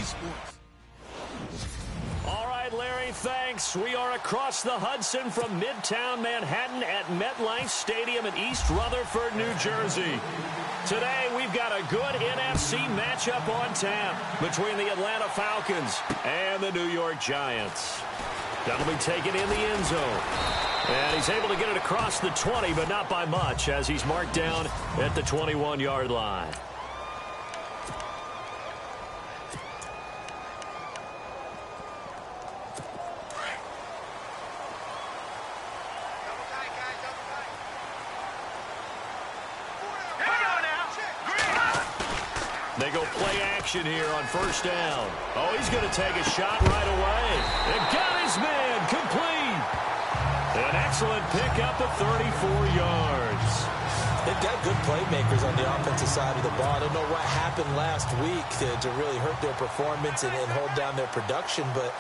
Sports. All right, Larry, thanks. We are across the Hudson from Midtown Manhattan at MetLife Stadium in East Rutherford, New Jersey. Today, we've got a good NFC matchup on tap between the Atlanta Falcons and the New York Giants. That'll be taken in the end zone. And he's able to get it across the 20, but not by much, as he's marked down at the 21-yard line. They go play action here on first down. Oh, he's going to take a shot right away. And got his man complete. An excellent pickup of 34 yards. They've got good playmakers on the offensive side of the ball. I don't know what happened last week to really hurt their performance and hold down their production, but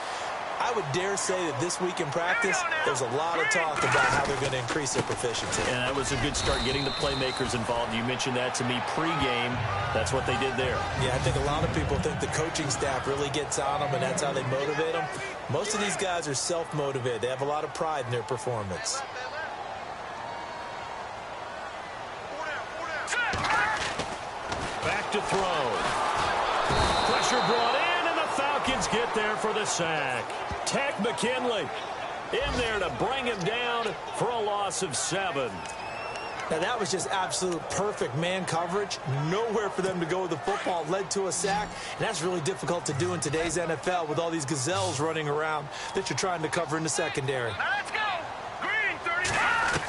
I would dare say that this week in practice, there's a lot of talk about how they're going to increase their proficiency. And that was a good start, getting the playmakers involved. You mentioned that to me pregame. That's what they did there. Yeah, I think a lot of people think the coaching staff really gets on them, and that's how they motivate them. Most of these guys are self-motivated. They have a lot of pride in their performance. Back to throw. Pressure brought in, and the Falcons get there for the sack. Tech McKinley in there to bring him down for a loss of 7. Now, that was just absolute perfect man coverage. Nowhere for them to go with the football. Led to a sack, and that's really difficult to do in today's NFL with all these gazelles running around that you're trying to cover in the secondary. Let's go! Green, 35!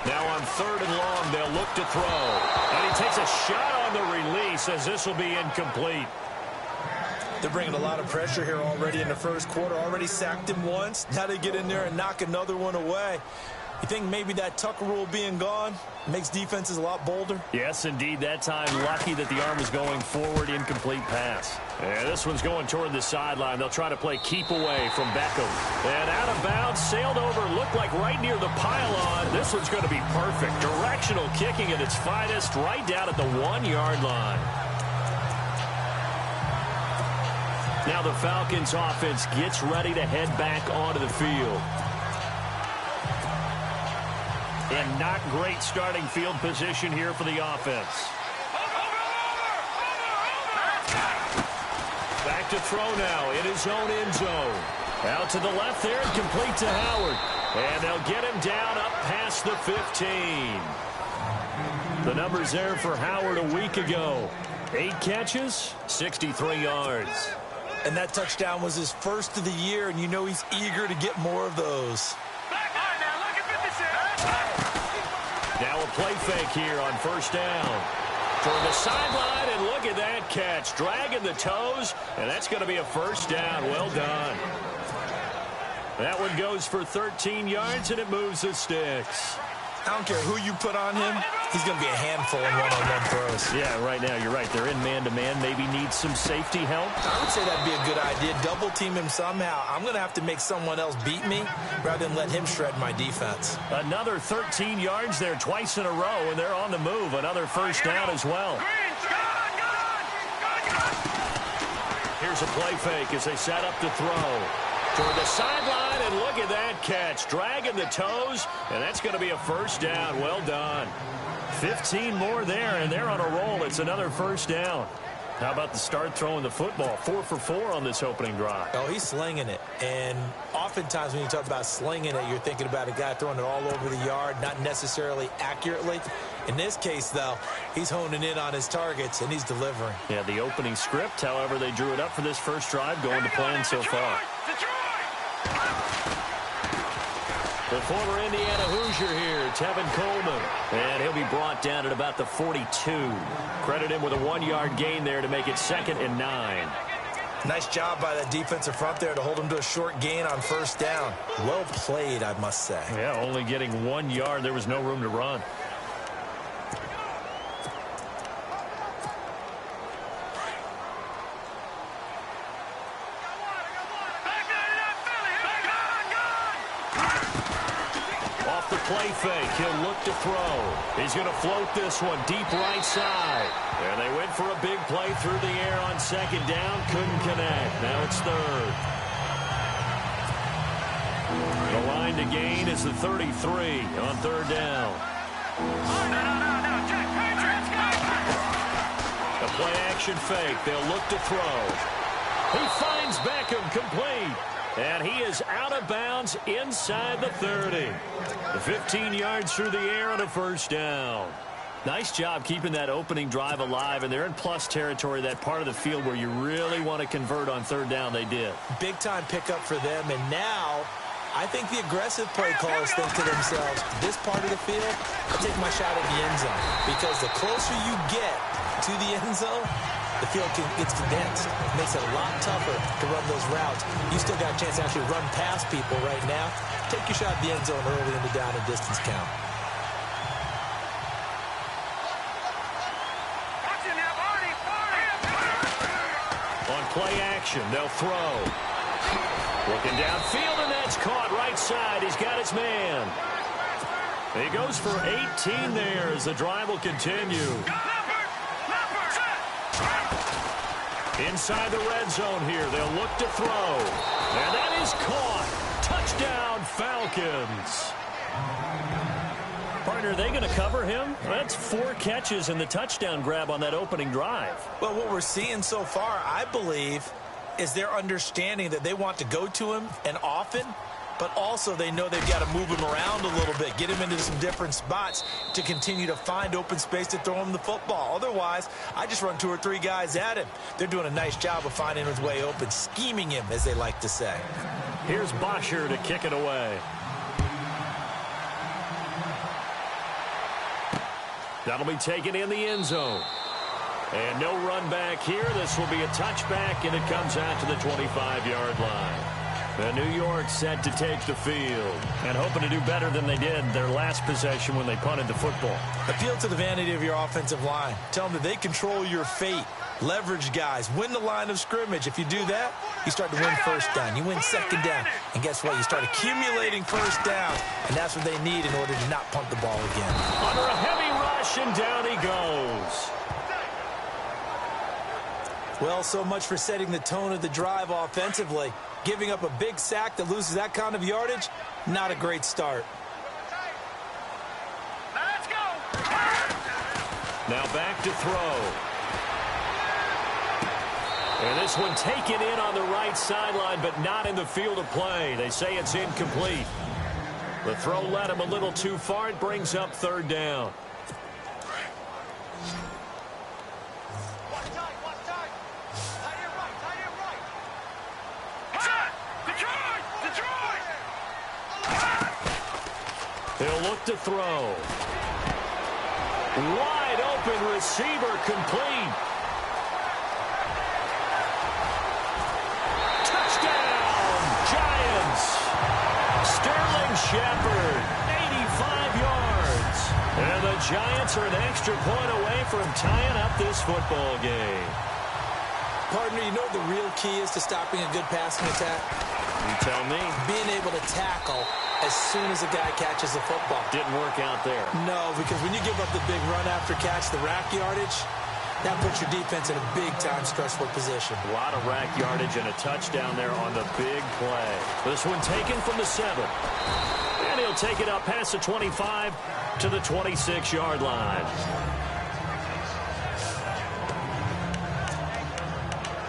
Now on 3rd and long, they'll look to throw. And he takes a shot on the release as this will be incomplete. They're bringing a lot of pressure here already in the first quarter. Already sacked him once. Now they get in there and knock another one away. You think maybe that Tucker rule being gone makes defenses a lot bolder? Yes, indeed. That time, lucky that the arm was going forward, incomplete pass. And this one's going toward the sideline. They'll try to play keep away from Beckham. And out of bounds, sailed over, looked like right near the pylon. This one's going to be perfect. Directional kicking at its finest, right down at the 1-yard line. Now the Falcons offense gets ready to head back onto the field. And not great starting field position here for the offense. Back to throw now in his own end zone. Out to the left there and complete to Howard. And they'll get him down up past the 15. The numbers there for Howard a week ago. 8 catches, 63 yards. And that touchdown was his first of the year, and you know he's eager to get more of those. Now a play fake here on first down. Toward the sideline, and look at that catch. Dragging the toes, and that's going to be a first down. Well done. That one goes for 13 yards, and it moves the sticks. I don't care who you put on him. He's going to be a handful in one-on-one throws. Yeah, right now, you're right. They're in man-to-man. Maybe need some safety help. I would say that'd be a good idea. Double-team him somehow. I'm going to have to make someone else beat me rather than let him shred my defense. Another 13 yards there twice in a row, and they're on the move. Another first down as well. Here's a play fake as they set up to throw. Toward the sideline, and look at that catch. Dragging the toes, and that's going to be a first down. Well done. 15 more there, and they're on a roll. It's another first down. How about the start throwing the football? 4 for 4 on this opening drive. Oh, he's slinging it. And oftentimes when you talk about slinging it, you're thinking about a guy throwing it all over the yard, not necessarily accurately. In this case, though, he's honing in on his targets, and he's delivering. Yeah, the opening script, however, they drew it up for this first drive, going to plan so far. The former Indiana Hoosier here, Tevin Coleman. And he'll be brought down at about the 42. Credit him with a 1-yard gain there to make it 2nd and 9. Nice job by that defensive front there to hold him to a short gain on first down. Well played, I must say. Yeah, only getting 1 yard. There was no room to run. play fake. He'll look to throw. He's going to float this one deep right side. And they went for a big play through the air on second down. Couldn't connect. Now it's third. The line to gain is the 33 on third down. A play-action fake. They'll look to throw. He finds Beckham complete. And he is out of bounds inside the 30. 15 yards through the air on a first down. Nice job keeping that opening drive alive, and they're in plus territory, that part of the field where you really want to convert on third down. They did. Big-time pickup for them, and now I think the aggressive play callers think to themselves, this part of the field, I'll take my shot at the end zone, because the closer you get to the end zone, the field gets condensed. It makes it a lot tougher to run those routes. You still got a chance to actually run past people right now. Take your shot at the end zone early in the down and distance count. On play action, they'll throw. Looking downfield, and that's caught right side. He's got his man. He goes for 18 there as the drive will continue. Inside the red zone here, they'll look to throw. And that is caught. Touchdown, Falcons. Partner, are they going to cover him? That's 4 catches and the touchdown grab on that opening drive. Well, what we're seeing so far, I believe, is their understanding that they want to go to him and often, but also they know they've got to move him around a little bit, get him into some different spots to continue to find open space to throw him the football. Otherwise, I just run 2 or 3 guys at him. They're doing a nice job of finding his way open, scheming him, as they like to say. Here's Bosher to kick it away. That'll be taken in the end zone. And no run back here. This will be a touchback, and it comes out to the 25-yard line. And New York set to take the field and hoping to do better than they did their last possession when they punted the football. Appeal to the vanity of your offensive line. Tell them that they control your fate. Leverage guys. Win the line of scrimmage. If you do that, you start to win first down. You win second down. And guess what? You start accumulating first down. And that's what they need in order to not punt the ball again. Under a heavy rush, and down he goes. Well, so much for setting the tone of the drive offensively. Giving up a big sack that loses that kind of yardage, not a great start. Let's go. Now back to throw. And this one taken in on the right sideline, but not in the field of play. They say it's incomplete. The throw led him a little too far. It brings up third down. He'll look to throw. Wide open receiver, complete. Touchdown, Giants. Sterling Shepard, 85 yards. And the Giants are an extra point away from tying up this football game. Partner, you know what the real key is to stopping a good passing attack? You tell me. Being able to tackle as soon as a guy catches the football. Didn't work out there. No, because when you give up the big run after catch, the rack yardage, that puts your defense in a big-time stressful position. A lot of rack yardage and a touchdown there on the big play. This one taken from the 7. And he'll take it up past the 25 to the 26-yard line.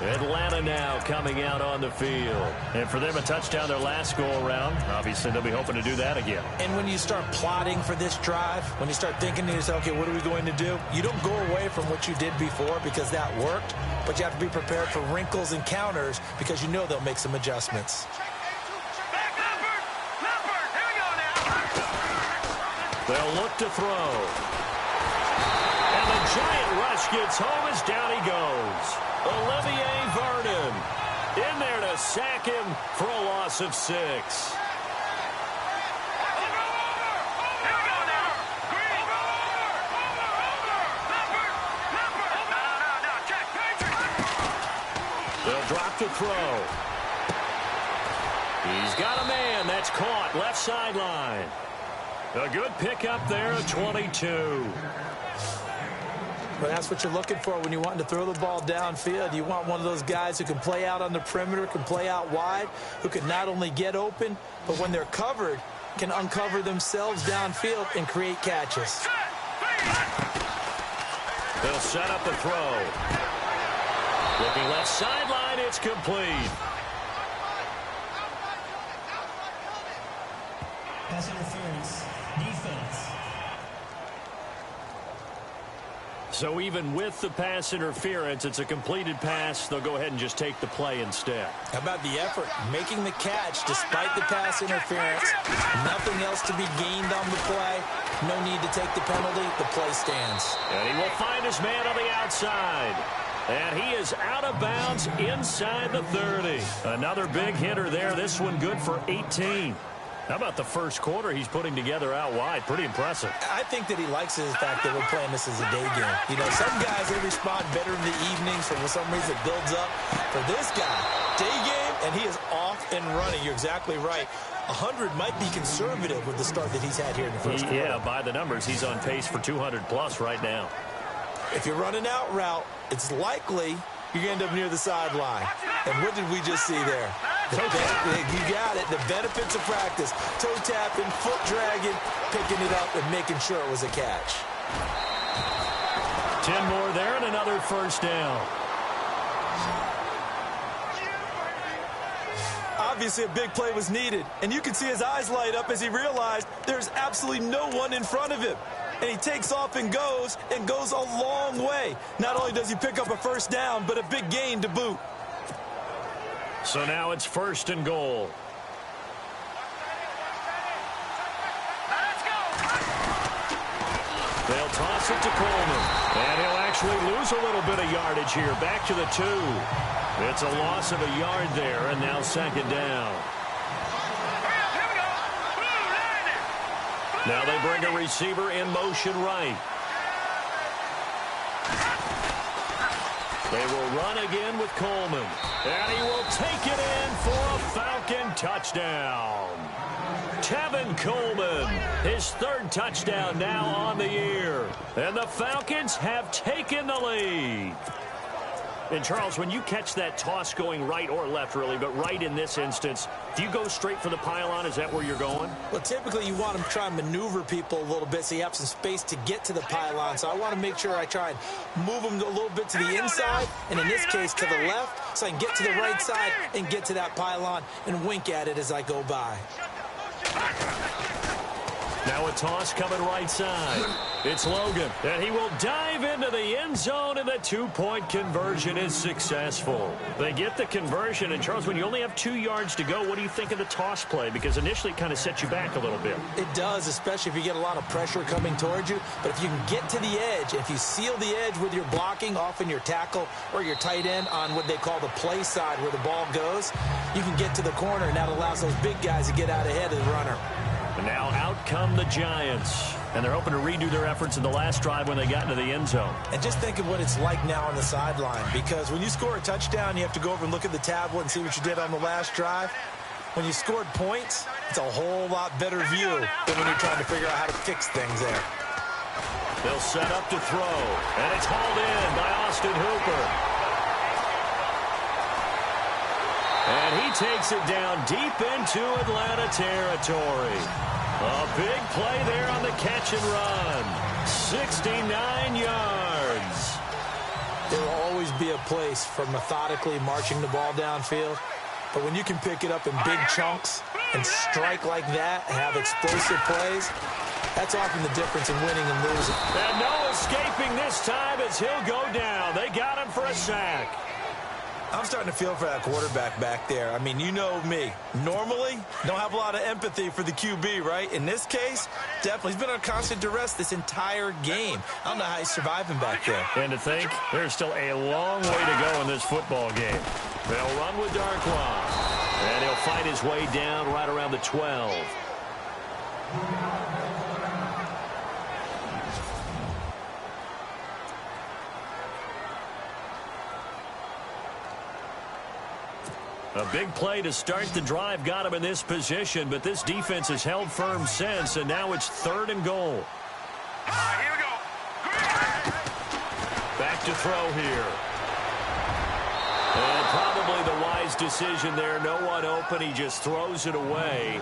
Atlanta now coming out on the field. And for them, a touchdown their last go-around. Obviously, they'll be hoping to do that again. And when you start plotting for this drive, when you start thinking to yourself, okay, what are we going to do? You don't go away from what you did before because that worked, but you have to be prepared for wrinkles and counters because you know they'll make some adjustments. They'll look to throw. And the giant rush gets home as down he goes. Olivier Vernon in there to sack him for a loss of 6. They'll drop to throw. He's got a man. That's caught left sideline. A good pickup there at 22. But that's what you're looking for when you're wanting to throw the ball downfield. You want one of those guys who can play out on the perimeter, can play out wide, who can not only get open, but when they're covered, can uncover themselves downfield and create catches. They'll set up the throw. Looking left sideline, it's complete. Pass interference. Defense. So even with the pass interference, it's a completed pass. They'll go ahead and just take the play instead. How about the effort? Making the catch despite the pass interference. Nothing else to be gained on the play. No need to take the penalty. The play stands. And he will find his man on the outside. And he is out of bounds inside the 30. Another big hitter there. This one good for 18. How about the first quarter he's putting together out wide? Pretty impressive. I think that he likes the fact that we're playing this as a day game. You know, some guys, they respond better in the evenings, so for some reason it builds up. For this guy, day game, and he is off and running. You're exactly right. 100 might be conservative with the start that he's had here in the first quarter. Yeah, by the numbers, he's on pace for 200-plus right now. If you're running out route, it's likely you're going to end up near the sideline. And what did we just see there? You got it. The benefits of practice. Toe tapping, foot dragging, picking it up, and making sure it was a catch. 10 more there and another first down. Obviously, a big play was needed. And you can see his eyes light up as he realized there's absolutely no one in front of him. And he takes off and goes a long way. Not only does he pick up a first down, but a big gain to boot. So now it's first and goal. They'll toss it to Coleman. And he'll actually lose a little bit of yardage here. Back to the 2. It's a loss of a yard there, and now second down. Now they bring a receiver in motion right. They will run again with Coleman. And he will take it in for a Falcon touchdown. Tevin Coleman, his third touchdown now on the year. And the Falcons have taken the lead. And, Charles, when you catch that toss going right or left, really, but right in this instance, do you go straight for the pylon? Is that where you're going? Well, typically you want to try and maneuver people a little bit so you have some space to get to the pylon. So I want to make sure I try and move them a little bit to the inside, and in this case to the left, so I can get to the right side and get to that pylon and wink at it as I go by. Now a toss coming right side. It's Logan, and he will dive into the end zone, and the two-point conversion is successful. They get the conversion, and Charles, when you only have 2 yards to go, what do you think of the toss play? Because initially it kind of sets you back a little bit. It does, especially if you get a lot of pressure coming towards you. But if you can get to the edge, if you seal the edge with your blocking, often your tackle or your tight end on what they call the play side where the ball goes, you can get to the corner, and that allows those big guys to get out ahead of the runner. And now out come the Giants. And they're hoping to redo their efforts in the last drive when they got into the end zone. And just think of what it's like now on the sideline. Because when you score a touchdown, you have to go over and look at the tablet and see what you did on the last drive. When you scored points, it's a whole lot better view than when you're trying to figure out how to fix things there. They'll set up to throw. And it's hauled in by Austin Hooper. And he takes it down deep into Atlanta territory. A big play there on the catch and run. 69 yards. There will always be a place for methodically marching the ball downfield. But when you can pick it up in big chunks and strike like that, have explosive plays, that's often the difference in winning and losing. And no escaping this time as he'll go down. They got him for a sack. I'm starting to feel for that quarterback back there. I mean, you know me. Normally, don't have a lot of empathy for the QB, right? In this case, definitely. He's been on constant duress this entire game. I don't know how he's surviving back there. And to think, there's still a long way to go in this football game. They'll run with Darkwa. And he'll fight his way down right around the 12. A big play to start the drive got him in this position, but this defense has held firm since, and now it's 3rd and goal. Here we go. Back to throw here. And probably the wise decision there. No one open. He just throws it away.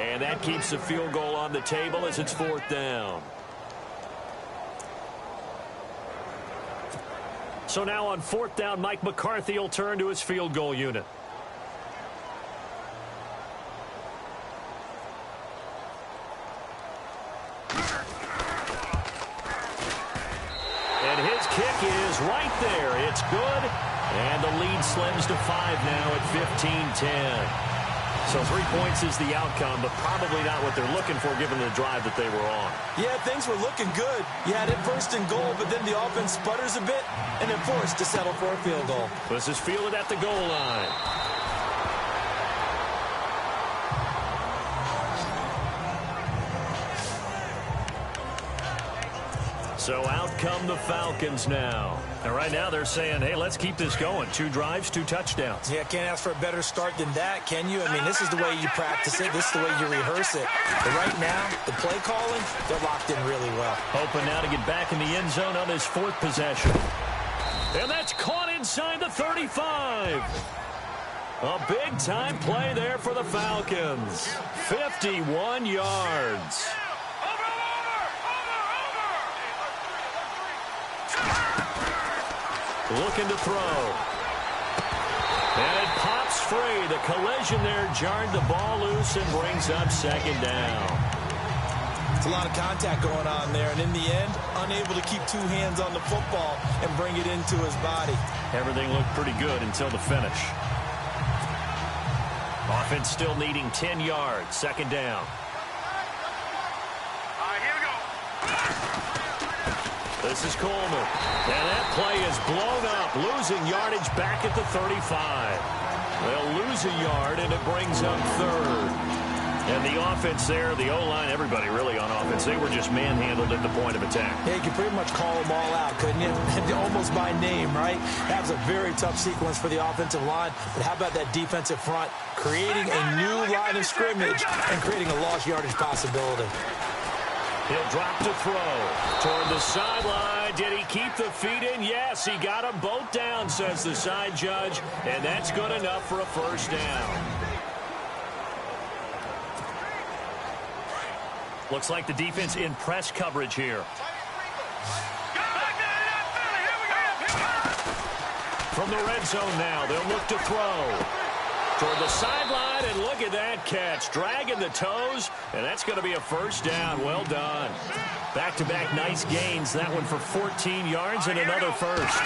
And that keeps the field goal on the table as it's 4th down. So now on 4th down, Mike McCarthy will turn to his field goal unit. And his kick is right there. It's good. And the lead slims to 5 now at 15-10. So 3 points is the outcome, but probably not what they're looking for given the drive that they were on. Yeah, things were looking good. You had it 1st and goal, but then the offense sputters a bit, and they're forced to settle for a field goal. This is fielded at the goal line. So out come the Falcons now. And right now they're saying, hey, let's keep this going. 2 drives, 2 touchdowns. Yeah, can't ask for a better start than that, can you? I mean, this is the way you practice it. This is the way you rehearse it. But right now, the play calling, they're locked in really well. Hoping now to get back in the end zone on his 4th possession. And that's caught inside the 35. A big-time play there for the Falcons. 51 yards. Looking to throw. And it pops free. The collision there jarred the ball loose and brings up 2nd down. It's a lot of contact going on there, and in the end, unable to keep 2 hands on the football and bring it into his body. Everything looked pretty good until the finish. Offense still needing 10 yards. 2nd down. Here we go. This is Coleman. And that play is blown up. Losing yardage back at the 35. They'll lose a yard, and it brings up 3rd. And the offense there, the O-line, everybody really on offense, they were just manhandled at the point of attack. Yeah, you could pretty much call them all out, couldn't you? Almost by name, right? That was a very tough sequence for the offensive line. But how about that defensive front creating a new line of scrimmage and creating a lost yardage possibility? He'll drop to throw. Toward the sideline. Did he keep the feet in? Yes, he got them both down, says the side judge. And that's good enough for a 1st down. Looks like the defense in press coverage here. From the red zone now, they'll look to throw. Toward the sideline, and look at that catch. Dragging the toes, and that's going to be a 1st down. Well done. Back-to-back nice gains. That one for 14 yards and another 1st.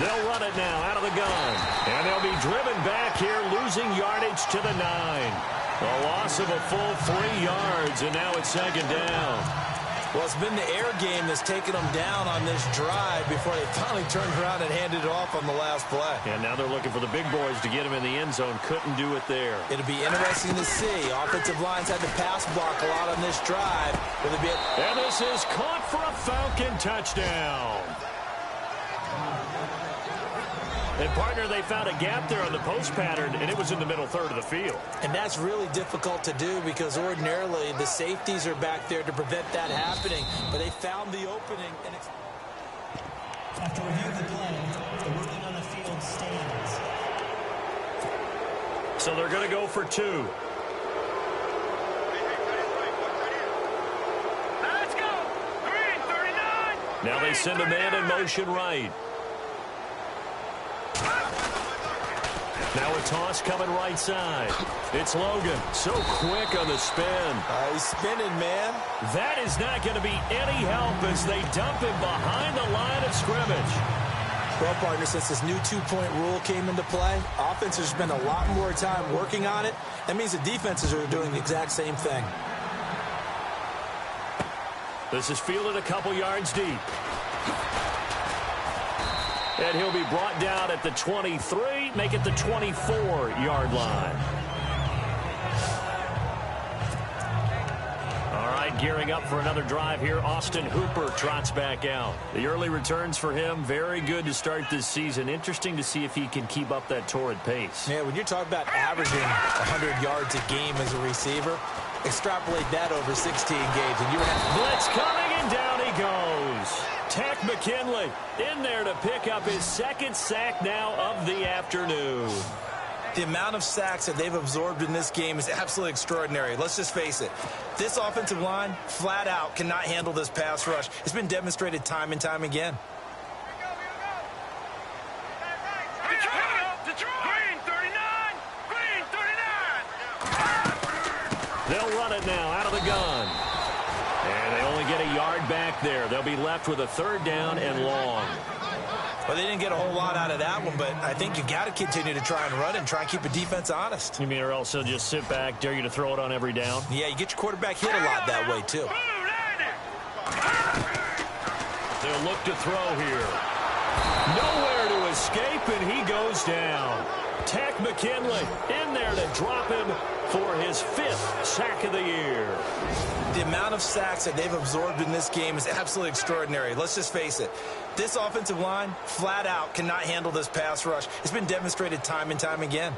They'll run it now out of the gun. And they'll be driven back here, losing yardage to the 9. A loss of a full 3 yards, and now it's 2nd down. Well, it's been the air game that's taken them down on this drive before they finally turned around and handed it off on the last play. And now they're looking for the big boys to get him in the end zone. Couldn't do it there. It'll be interesting to see. Offensive lines had to pass block a lot on this drive. And this is caught for a Falcon touchdown. And, partner, they found a gap there on the post pattern, and it was in the middle 3rd of the field. And that's really difficult to do because ordinarily the safeties are back there to prevent that happening. But they found the opening. And it's... After reviewing the play, the ruling on the field stands. So they're going to go for 2. Let's go. 339. Now they send a man in motion right. Now a toss coming right side. It's Logan. So quick on the spin. He's spinning, man. That is not going to be any help as they dump him behind the line of scrimmage. Well, partner, since this new 2-point rule came into play, offenses spend a lot more time working on it. That means the defenses are doing the exact same thing. This is fielded a couple yards deep. And he'll be brought down at the 23, make it the 24-yard line. All right, gearing up for another drive here. Austin Hooper trots back out. The early returns for him, very good to start this season. Interesting to see if he can keep up that torrid pace. Yeah, when you're talking about averaging 100 yards a game as a receiver, extrapolate that over 16 games, and you're blitz coming, and down he goes. Tack McKinley in there to pick up his 2nd sack now of the afternoon. The amount of sacks that they've absorbed in this game is absolutely extraordinary. Let's just face it. This offensive line, flat out, cannot handle this pass rush. It's been demonstrated time and time again. Green 39! Green 39! They'll run it now out of the gun. And they only get a yard back there. They'll be left with a third down and long. Well, they didn't get a whole lot out of that one, but I think you got to continue to try and run and try and keep a defense honest. You mean or else they'll just sit back, dare you to throw it on every down? Yeah, you get your quarterback hit a lot that way, too. They'll look to throw here. Nowhere to escape, and he goes down. Tech McKinley in there to drop him for his 5th sack of the year. The amount of sacks that they've absorbed in this game is absolutely extraordinary. Let's just face it. This offensive line, flat out, cannot handle this pass rush. It's been demonstrated time and time again.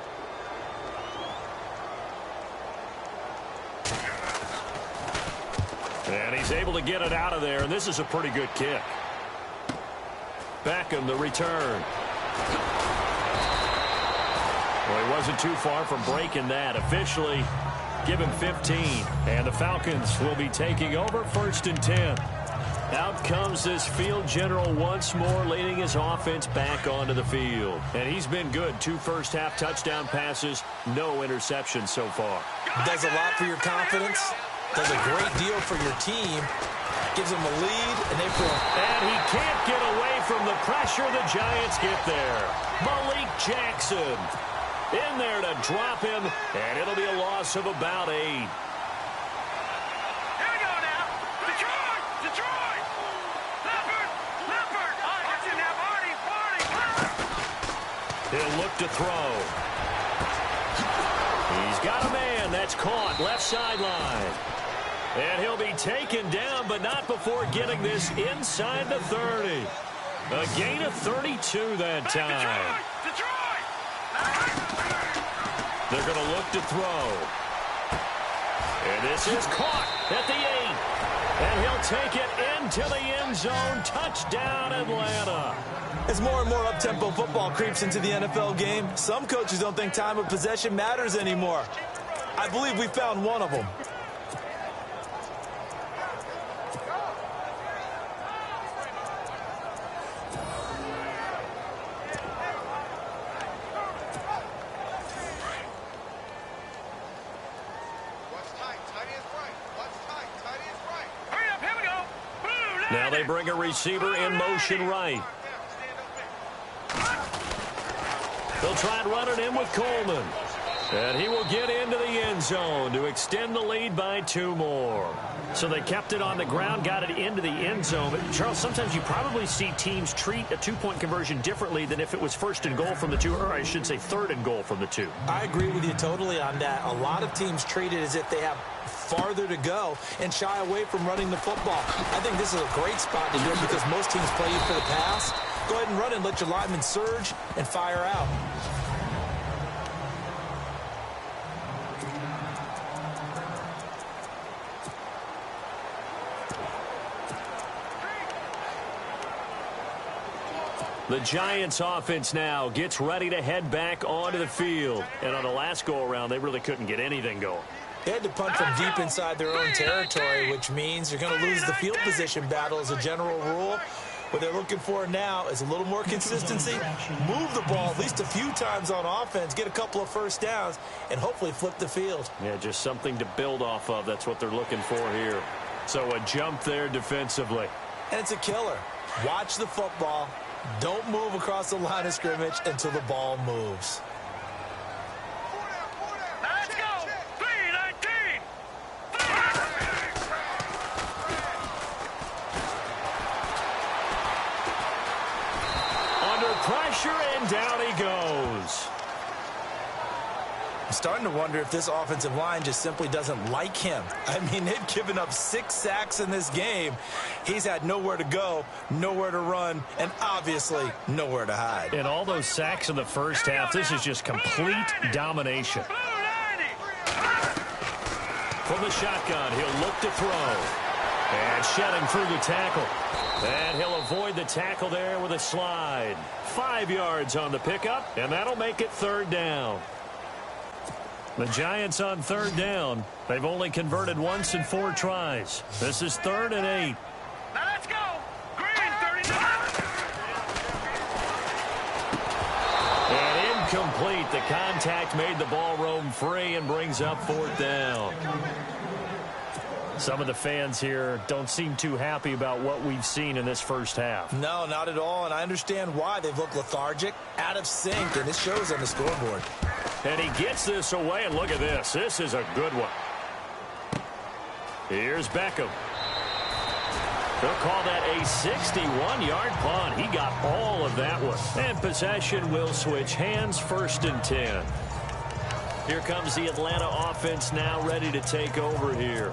And he's able to get it out of there, and this is a pretty good kick. Beckham, the return. Well, he wasn't too far from breaking that. Officially, give him 15. And the Falcons will be taking over 1st and 10. Out comes this field general once more, leading his offense back onto the field. And he's been good. 2 first-half touchdown passes, no interceptions so far. Does a lot for your confidence. Does a great deal for your team. Gives them a lead, and they feel. And he can't get away from the pressure. The Giants get there. Malik Jackson in there to drop him, and it'll be a loss of about 8. Here we go now. Detroit! Detroit! Leopard! Leopard! Watch him now, Barney! He'll look to throw. He's got a man. That's caught. Left sideline. And he'll be taken down, but not before getting this inside the 30. A gain of 32 that time. Detroit! They're going to look to throw. And this is caught at the 8. And he'll take it into the end zone. Touchdown, Atlanta. As more and more up-tempo football creeps into the NFL game, some coaches don't think time of possession matters anymore. I believe we found one of them. Now they bring a receiver in motion right. They'll try and run it in with Coleman. And he will get into the end zone to extend the lead by 2 more. So they kept it on the ground, got it into the end zone. But, Charles, sometimes you probably see teams treat a 2-point conversion differently than if it was 1st and goal from the 2, or I should say 3rd and goal from the 2. I agree with you totally on that. A lot of teams treat it as if they have farther to go and shy away from running the football. I think this is a great spot to do it because most teams play you for the pass. Go ahead and run and let your linemen surge and fire out. The Giants offense now gets ready to head back onto the field. And on the last go-around, they really couldn't get anything going. They had to punt from deep inside their own territory, which means you're going to lose the field position battle as a general rule. What they're looking for now is a little more consistency, move the ball at least a few times on offense, get a couple of first downs, and hopefully flip the field. Yeah, just something to build off of. That's what they're looking for here. So a jump there defensively. And it's a killer. Watch the football. Don't move across the line of scrimmage until the ball moves. Let's go! 3-19! Under pressure, and down he goes. I'm starting to wonder if this offensive line just simply doesn't like him. I mean, they've given up 6 sacks in this game. He's had nowhere to go, nowhere to run, and obviously nowhere to hide. And all those sacks in the first half, this is just complete domination. From the shotgun, he'll look to throw. And shedding through the tackle. And he'll avoid the tackle there with a slide. 5 yards on the pickup, and that'll make it 3rd down. The Giants on third down. They've only converted once in 4 tries. This is 3rd and 8. Now let's go. Green, 39. And incomplete. The contact made the ball roam free and brings up 4th down. Some of the fans here don't seem too happy about what we've seen in this first half. No, not at all, and I understand why. They've looked lethargic, out of sync, and it shows on the scoreboard. And he gets this away, and look at this. This is a good one. Here's Beckham. They'll call that a 61-yard punt. He got all of that one. And possession will switch hands, 1st and 10. Here comes the Atlanta offense now ready to take over here.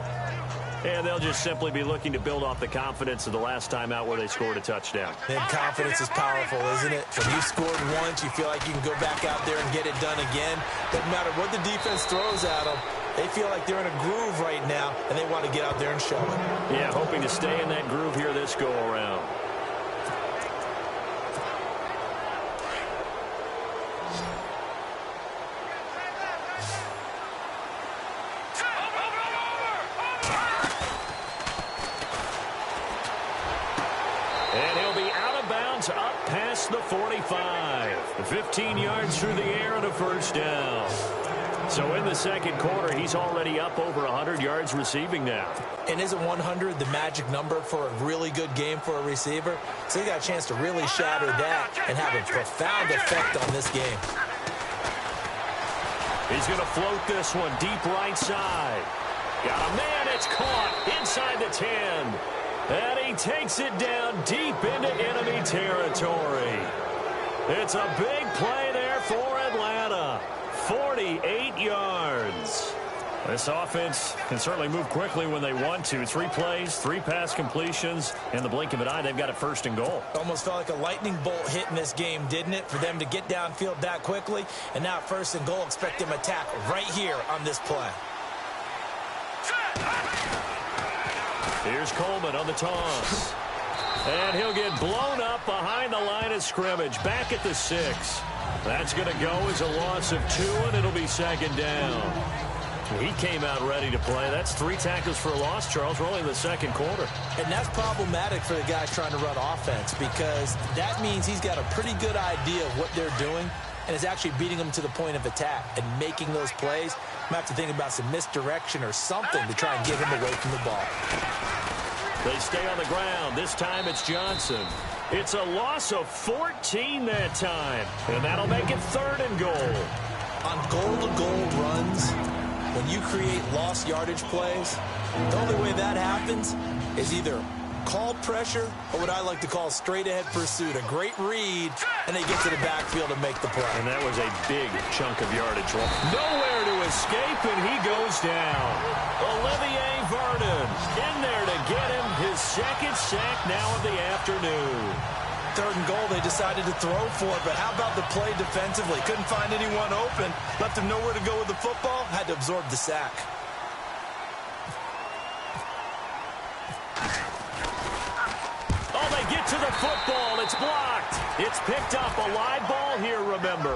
And they'll just simply be looking to build off the confidence of the last time out where they scored a touchdown. And confidence is powerful, isn't it? When you scored once, you feel like you can go back out there and get it done again. Doesn't matter what the defense throws at them. They feel like they're in a groove right now, and they want to get out there and show it. Yeah, hoping to stay in that groove here this go-around. And he'll be out of bounds up past the 45. 15 yards through the air and a 1st down. So in the second quarter, he's already up over 100 yards receiving now. And isn't 100 the magic number for a really good game for a receiver? So he got a chance to really shatter that and have a profound effect on this game. He's going to float this one deep right side. Got a man, it's caught inside the 10. And he takes it down deep into enemy territory. It's a big play there for Atlanta. 48 yards. This offense can certainly move quickly when they want to. 3 plays, 3 pass completions. In the blink of an eye, they've got it 1st and goal. Almost felt like a lightning bolt hit in this game, didn't it? For them to get downfield that quickly. And now 1st and goal, expect them to attack right here on this play. Here's Coleman on the toss. And he'll get blown up behind the line of scrimmage. Back at the 6. That's going to go as a loss of 2, and it'll be 2nd down. He came out ready to play. That's 3 tackles for a loss, Charles. We're only in the second quarter. And that's problematic for the guys trying to run offense because that means he's got a pretty good idea of what they're doing and is actually beating them to the point of attack and making those plays. I'm going to have to think about some misdirection or something to try and get him away from the ball. They stay on the ground. This time it's Johnson. It's a loss of 14 that time, and that'll make it 3rd and goal. On goal-to-goal runs, when you create lost yardage plays, the only way that happens is either call pressure or what I like to call straight-ahead pursuit. A great read, and they get to the backfield and make the play. And that was a big chunk of yardage. Nowhere to escape, and he goes down. Olivier Vernon in there to get him his 2nd sack now of the afternoon. 3rd and goal, they decided to throw for it, but how about the play defensively? Couldn't find anyone open, left him nowhere to go with the football, had to absorb the sack. Oh, they get to the football. It's blocked. It's picked up. A live ball here, remember.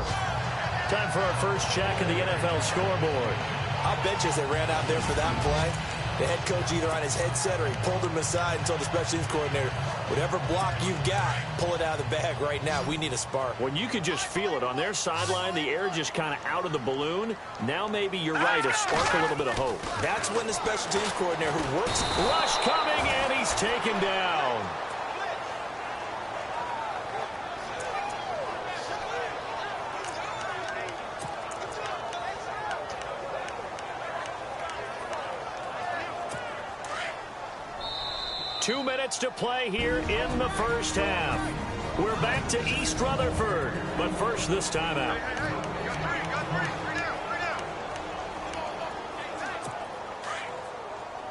Time for our first check of the NFL scoreboard. I'll bet you as they ran out there for that play, the head coach either on his headset or he pulled him aside and told the special teams coordinator, whatever block you've got, pull it out of the bag right now. We need a spark. When you could just feel it on their sideline, the air just kind of out of the balloon. Now maybe you're right, a spark, a little bit of hope. That's when the special teams coordinator who works. Rush coming, and he's taken down. Two minutes to play here in the first half. We're back to East Rutherford, but first this timeout.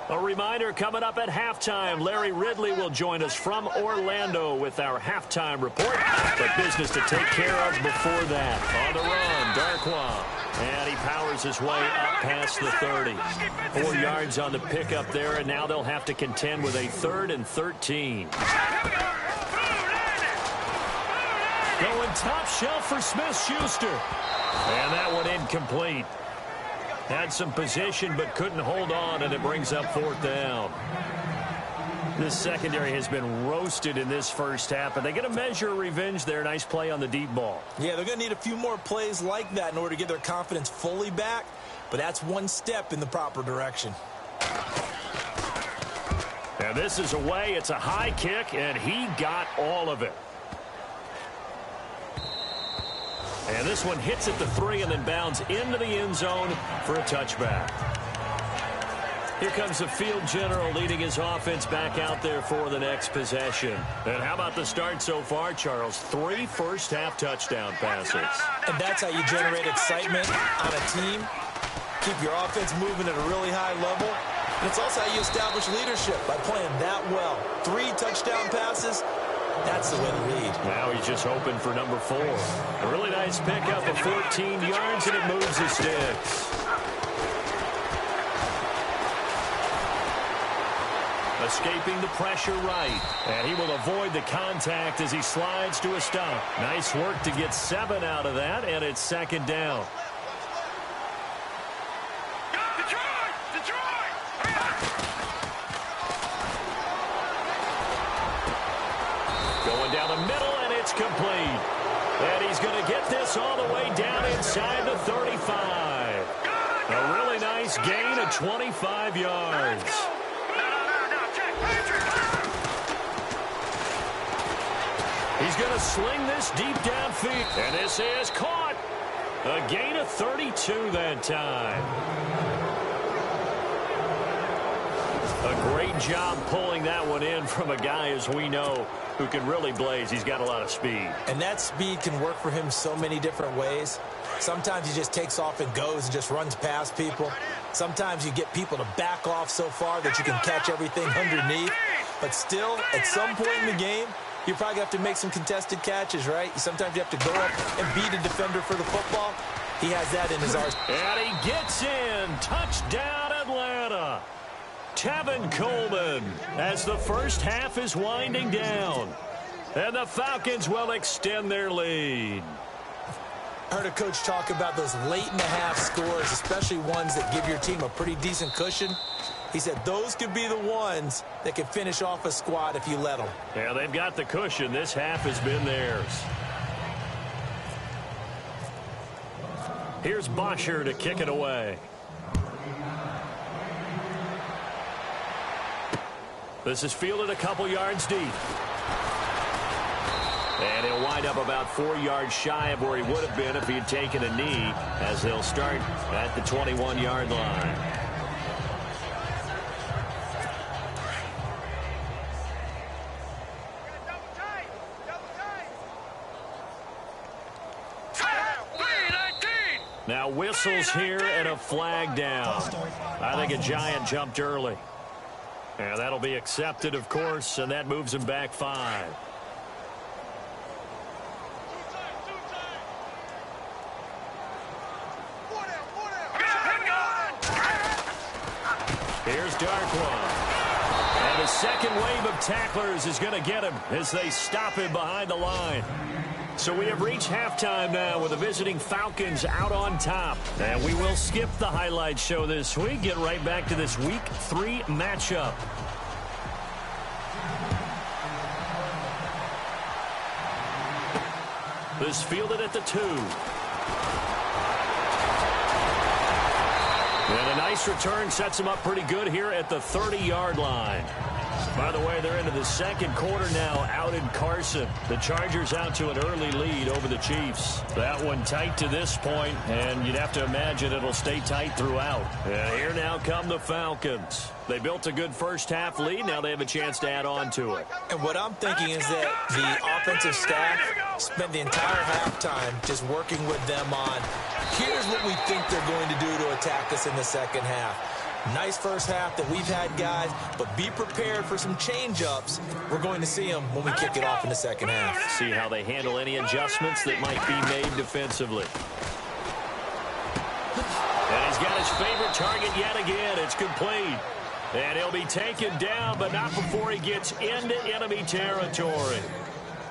A reminder coming up at halftime, Larry Ridley will join us from Orlando with our halftime report. But business to take care of before that. On the run, Darkwa. And he powers his way up past the 30. 4 yards on the pickup there, and now they'll have to contend with a 3rd and 13. Going top shelf for Smith-Schuster. And that one incomplete. Had some position but couldn't hold on, and it brings up 4th down. This secondary has been roasted in this first half, but they get a measure of revenge there. Nice play on the deep ball. Yeah, they're going to need a few more plays like that in order to get their confidence fully back, but that's one step in the proper direction. And this is away. It's a high kick, and he got all of it. And this one hits at the 3 and then bounds into the end zone for a touchback. Here comes the field general leading his offense back out there for the next possession. And how about the start so far, Charles? 3 first-half touchdown passes. And that's how you generate excitement on a team. Keep your offense moving at a really high level. And it's also how you establish leadership by playing that well. 3 touchdown passes, that's the way to lead. Now he's just hoping for number 4. A really nice pickup of 14 yards, and it moves the sticks. Escaping the pressure right. And he will avoid the contact as he slides to a stop. Nice work to get 7 out of that, and it's 2nd down. Going down the middle, and it's complete. And he's going to get this all the way down inside the 35. A really nice gain of 25 yards. He's going to sling this deep downfield. And this is caught. A gain of 32 that time. A great job pulling that one in from a guy, as we know, who can really blaze. He's got a lot of speed. And that speed can work for him so many different ways. Sometimes he just takes off and goes and just runs past people. Sometimes you get people to back off so far that you can catch everything underneath. But still, at some point in the game, you probably have to make some contested catches, right? Sometimes you have to go up and beat a defender for the football. He has that in his arsenal. And he gets in. Touchdown, Atlanta. Tevin Coleman as the first half is winding down. And the Falcons will extend their lead. I heard a coach talk about those late-in-the-half scores, especially ones that give your team a pretty decent cushion. He said those could be the ones that can finish off a squad if you let them. Yeah, they've got the cushion. This half has been theirs. Here's Bosher to kick it away. This is fielded a couple yards deep. And he'll wind up about 4 yards shy of where he would have been if he had taken a knee, as they'll start at the 21-yard line. Now whistles here and a flag down. I think a Giant jumped early. And that'll be accepted, of course, and that moves him back 5. Here's Darkwa. And a second wave of tacklers is going to get him as they stop him behind the line. So we have reached halftime now with the visiting Falcons out on top. And we will skip the highlight show this week. Get right back to this Week 3 matchup. This fielded at the 2. And a nice return sets him up pretty good here at the 30-yard line. By the way, they're into the second quarter now out in Carson. The Chargers out to an early lead over the Chiefs. That one tight to this point, and you'd have to imagine it'll stay tight throughout. And here now come the Falcons. They built a good first half lead. Now they have a chance to add on to it. And what I'm thinking is that the offensive staff spent the entire halftime just working with them on, here's what we think they're going to do to attack us in the second half. Nice first half that we've had, guys, but be prepared for some change-ups. We're going to see them when we kick it off in the second half. See how they handle any adjustments that might be made defensively. And he's got his favorite target yet again. It's complete. And he'll be taken down, but not before he gets into enemy territory.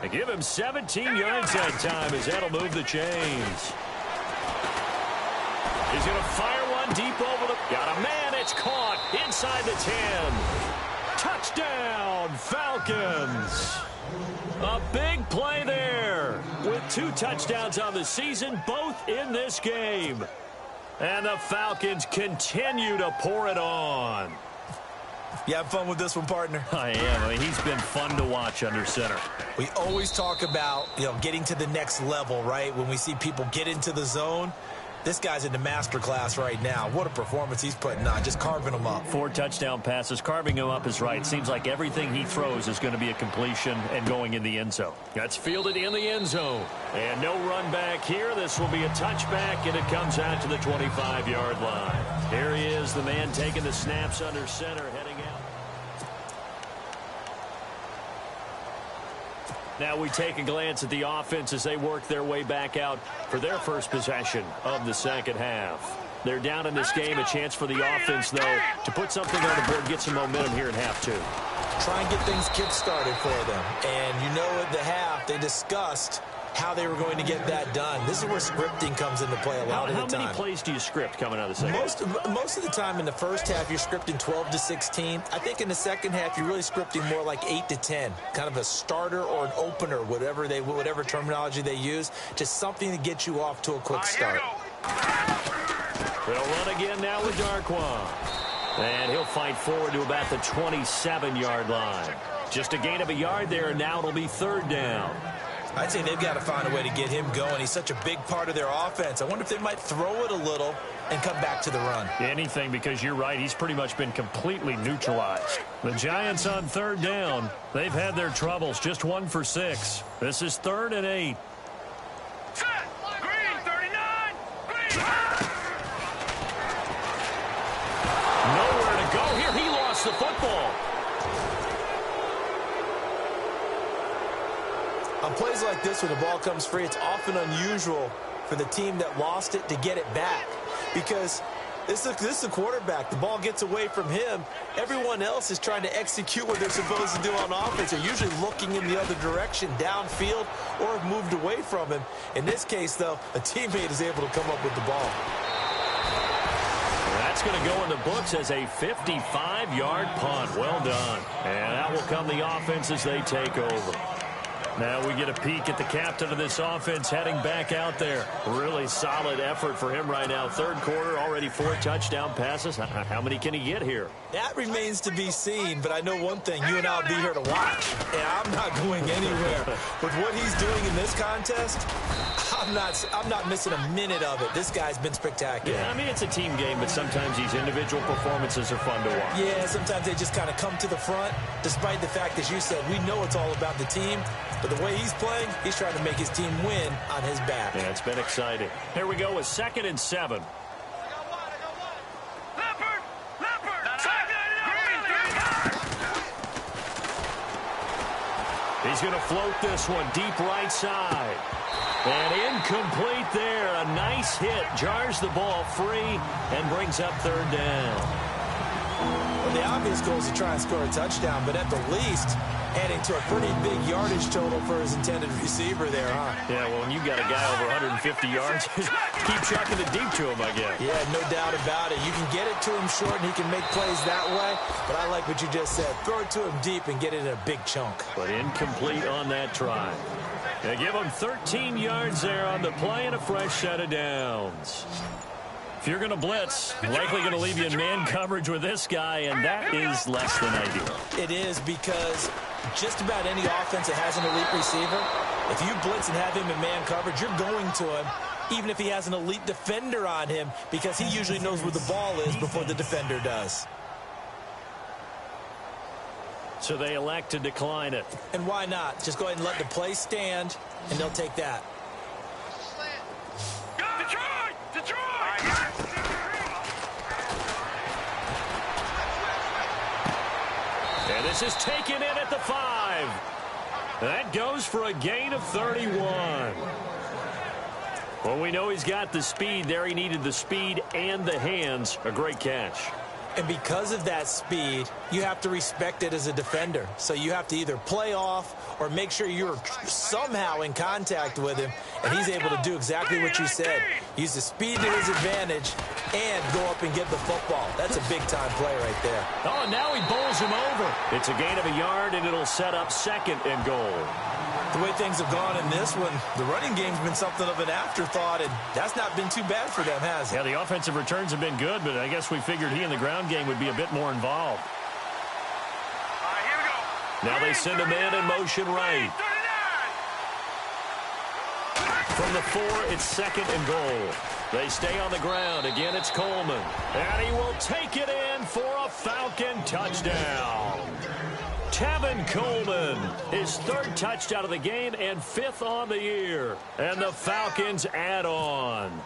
They give him 17 yards that time as that'll move the chains. He's going to fire one One deep over the... Got a man. It's caught inside the 10. Touchdown, Falcons. A big play there with 2 touchdowns on the season, both in this game. And the Falcons continue to pour it on. You have fun with this one, partner? I am. I mean, he's been fun to watch under center. We always talk about, getting to the next level, right? When we see people get into the zone, this guy's in the master class right now. What a performance he's putting on, just carving them up. 4 touchdown passes. Carving him up is right. Seems like everything he throws is going to be a completion and going in the end zone. That's fielded in the end zone. And no run back here. This will be a touchback, and it comes out to the 25-yard line. Here he is, the man taking the snaps under center, heading out. Now we take a glance at the offense as they work their way back out for their first possession of the second half. They're down in this game. A chance for the offense, though, to put something on the board, get some momentum here in half 2. Try and get things kick-started for them. And at the half, they discussed how they were going to get that done. This is where scripting comes into play a lot of the time. How many plays do you script coming out of the second half? Most of the time in the first half, you're scripting 12 to 16. I think in the second half, you're really scripting more like 8 to 10. Kind of a starter or an opener, whatever terminology they use. Just something to get you off to a quick start. They'll run again now with Darquan. And he'll fight forward to about the 27-yard line. Just a gain of a yard there, and now it'll be 3rd down. I'd say they've got to find a way to get him going. He's such a big part of their offense. I wonder if they might throw it a little and come back to the run. Anything, because you're right. He's pretty much been completely neutralized. The Giants on 3rd down. They've had their troubles. Just 1 for 6. This is 3rd and 8. Set. Green, 39. Green. Nowhere to go here. He lost the football. On plays like this, when the ball comes free, it's often unusual for the team that lost it to get it back. Because this is a quarterback. The ball gets away from him. Everyone else is trying to execute what they're supposed to do on offense. They're usually looking in the other direction, downfield, or have moved away from him. In this case, though, a teammate is able to come up with the ball. That's going to go in the books as a 55-yard punt. Well done. And out will come the offense as they take over. Now we get a peek at the captain of this offense heading back out there. Really solid effort for him right now. 3rd quarter, already 4 touchdown passes. How many can he get here? That remains to be seen, but I know one thing. You and I will be here to watch, and I'm not going anywhere. With what he's doing in this contest, I'm not missing a minute of it. This guy's been spectacular. Yeah, I mean, it's a team game, but sometimes these individual performances are fun to watch. Yeah, sometimes they just kind of come to the front, despite the fact, as you said, we know it's all about the team. But the way he's playing, he's trying to make his team win on his back. Yeah, it's been exciting. Here we go with 2nd and 7. He's going to float this one deep right side. And incomplete there. A nice hit. Jars the ball free and brings up 3rd down. Well, the obvious goal is to try and score a touchdown, but at the least, adding to a pretty big yardage total for his intended receiver there, huh? Yeah, well, when you got a guy over 150 yards, keep chucking it deep to him, I guess. Yeah, no doubt about it. You can get it to him short, and he can make plays that way. But I like what you just said. Throw it to him deep and get it in a big chunk. But incomplete on that try. They give him 13 yards there on the play and a fresh set of downs. If you're going to blitz, likely going to leave you in man coverage with this guy, and that is less than ideal. It is, because just about any offense that has an elite receiver, if you blitz and have him in man coverage, you're going to him, even if he has an elite defender on him, because he usually knows where the ball is before the defender does. So they elect to decline it. And why not? Just go ahead and let the play stand, and they'll take that. Detroit! Detroit! And this is taken in at the 5. That goes for a gain of 31. Well, we know he's got the speed there. He needed the speed and the hands. A great catch. And because of that speed, you have to respect it as a defender. So you have to either play off or make sure you're somehow in contact with him, and he's able to do exactly what you said. Use the speed to his advantage and go up and get the football. That's a big-time play right there. Oh, and now he bowls him over. It's a gain of a yard, and it'll set up 2nd and goal. The way things have gone in this one, the running game's been something of an afterthought, and that's not been too bad for them, has it? Yeah, the offensive returns have been good, but I guess we figured he in the ground game would be a bit more involved. Here we go. Now they send a man in motion right. 39. From the 4, it's 2nd and goal. They stay on the ground. Again, it's Coleman. And he will take it in for a Falcon touchdown. Tevin Coleman, his 3rd touchdown of the game and 5th on the year. And the Falcons add on.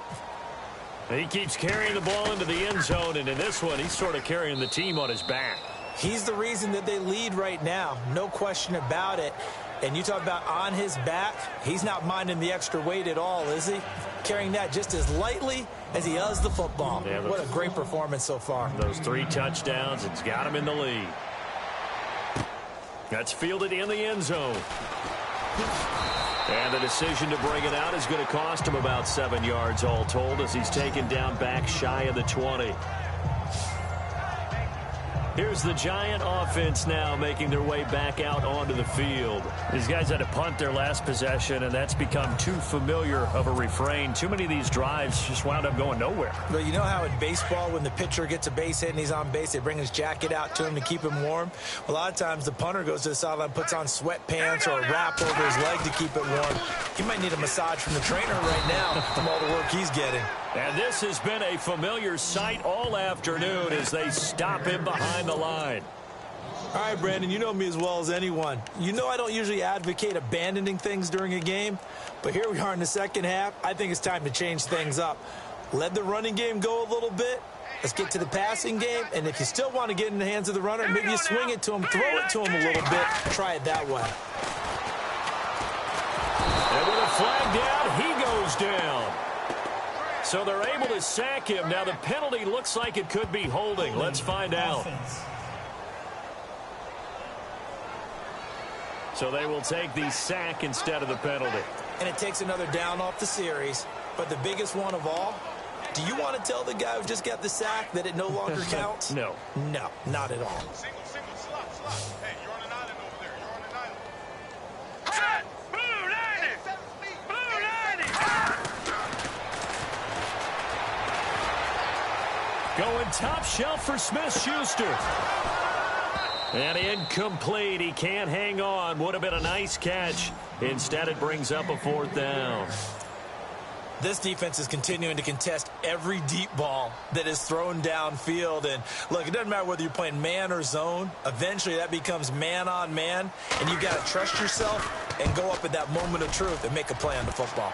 He keeps carrying the ball into the end zone, and in this one, he's sort of carrying the team on his back. He's the reason that they lead right now. No question about it. And you talk about on his back, he's not minding the extra weight at all, is he? Carrying that just as lightly as he does the football. Yeah, what a great performance so far. Those 3 touchdowns, it's got him in the lead. That's fielded in the end zone. And the decision to bring it out is going to cost him about 7 yards all told as he's taken down back shy of the 20. Here's the Giant offense now making their way back out onto the field. These guys had to punt their last possession, and that's become too familiar of a refrain. Too many of these drives just wound up going nowhere. But you know how in baseball, when the pitcher gets a base hit and he's on base, they bring his jacket out to him to keep him warm? A lot of times the punter goes to the sideline, puts on sweatpants or a wrap over his leg to keep it warm. He might need a massage from the trainer right now from all the work he's getting. And this has been a familiar sight all afternoon as they stop him behind the line. All right, Brandon, you know me as well as anyone. You know I don't usually advocate abandoning things during a game, but here we are in the second half. I think it's time to change things up. Let the running game go a little bit. Let's get to the passing game, and if you still want to get in the hands of the runner, maybe you swing it to him, throw it to him a little bit, try it that way. And with a flag down, he goes down. So they're able to sack him. Now the penalty looks like it could be holding. Let's find out. So they will take the sack instead of the penalty. And it takes another down off the series. But the biggest one of all, do you want to tell the guy who just got the sack that it no longer counts? No. No, not at all. Single, slot. Hey, you're on an island over there. You're on an island. Set! Blue 90! Blue 90! Going top shelf for Smith-Schuster. And incomplete. He can't hang on. Would have been a nice catch. Instead, it brings up a 4th down. This defense is continuing to contest every deep ball that is thrown downfield. And, look, it doesn't matter whether you're playing man or zone. Eventually, that becomes man-on-man. And you've got to trust yourself and go up at that moment of truth and make a play on the football.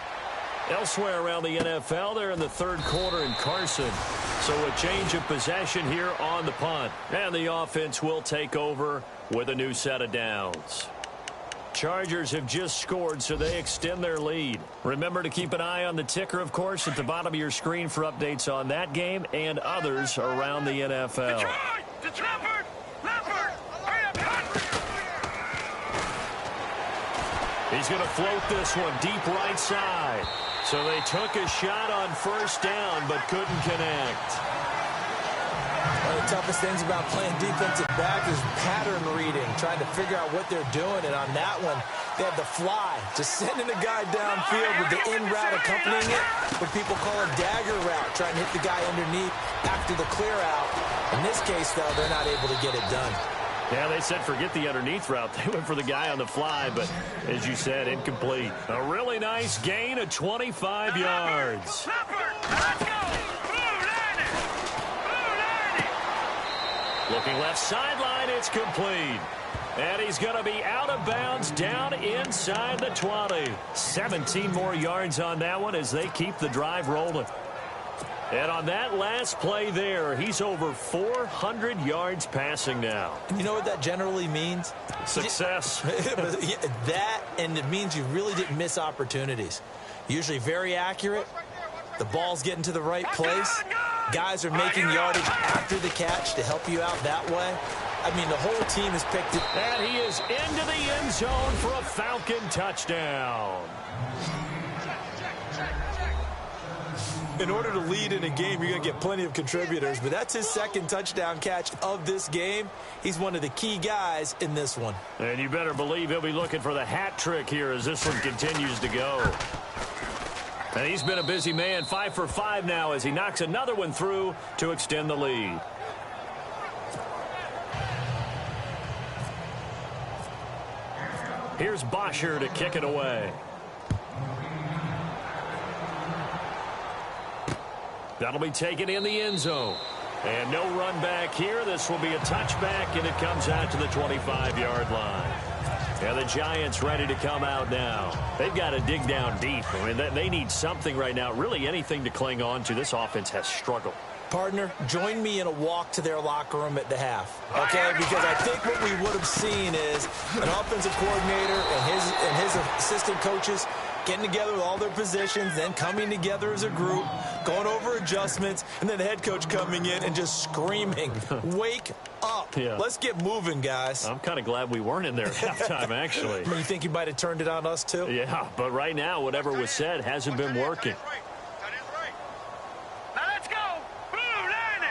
Elsewhere around the NFL, they're in the 3rd quarter in Carson. So a change of possession here on the punt. And the offense will take over with a new set of downs. Chargers have just scored, so they extend their lead. Remember to keep an eye on the ticker, of course, at the bottom of your screen for updates on that game and others around the NFL. Detroit! Leopard! Hurry up, He's going to float this one deep right side. So they took a shot on 1st down, but couldn't connect. One of the toughest things about playing defensive back is pattern reading, trying to figure out what they're doing. And on that one, they had the fly, just sending a guy downfield with the in route accompanying it, what people call a dagger route, trying to hit the guy underneath after the clear out. In this case, though, they're not able to get it done. Yeah, they said forget the underneath route. They went for the guy on the fly, but as you said, incomplete. A really nice gain of 25 yards. Let's go! Blue 90! Blue 90! Looking left sideline, it's complete. And he's going to be out of bounds down inside the 20. 17 more yards on that one as they keep the drive rolling. And on that last play there, he's over 400 yards passing now. You know what that generally means? Success. That, and it means you really didn't miss opportunities. Usually very accurate. The ball's getting to the right place. Guys are making yardage after the catch to help you out that way. I mean, the whole team has picked it. And he is into the end zone for a Falcon touchdown. In order to lead in a game, you're going to get plenty of contributors, but that's his second touchdown catch of this game. He's one of the key guys in this one. And you better believe he'll be looking for the hat trick here as this one continues to go. And he's been a busy man, 5 for 5 now as he knocks another one through to extend the lead. Here's Bosher to kick it away. That'll be taken in the end zone. And no run back here. This will be a touchback, and it comes out to the 25-yard line. And the Giants ready to come out now. They've got to dig down deep. I mean, they need something right now, really anything to cling on to. This offense has struggled. Partner, join me in a walk to their locker room at the half, okay? Because I think what we would have seen is an offensive coordinator and his assistant coaches getting together with all their positions, then coming together as a group, going over adjustments, and then the head coach coming in and just screaming, wake up. Yeah. Let's get moving, guys. I'm kind of glad we weren't in there at halftime, actually. You think you might have turned it on us, too? Yeah, but right now, whatever was said hasn't been working. That is right. Now let's go. Blue 90.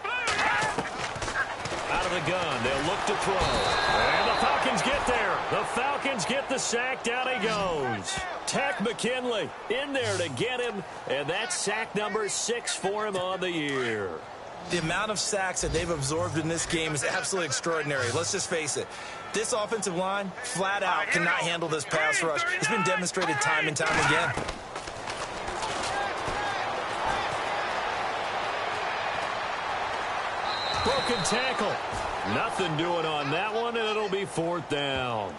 Blue 90. Out of the gun, they'll look to throw. And the Falcons get there. The Falcons get the sack. Down he goes. Tech McKinley in there to get him. And that's sack number 6 for him on the year. The amount of sacks that they've absorbed in this game is absolutely extraordinary. Let's just face it. This offensive line, flat out, cannot handle this pass rush. It's been demonstrated time and time again. Broken tackle. Nothing doing on that one, and it'll be 4th down.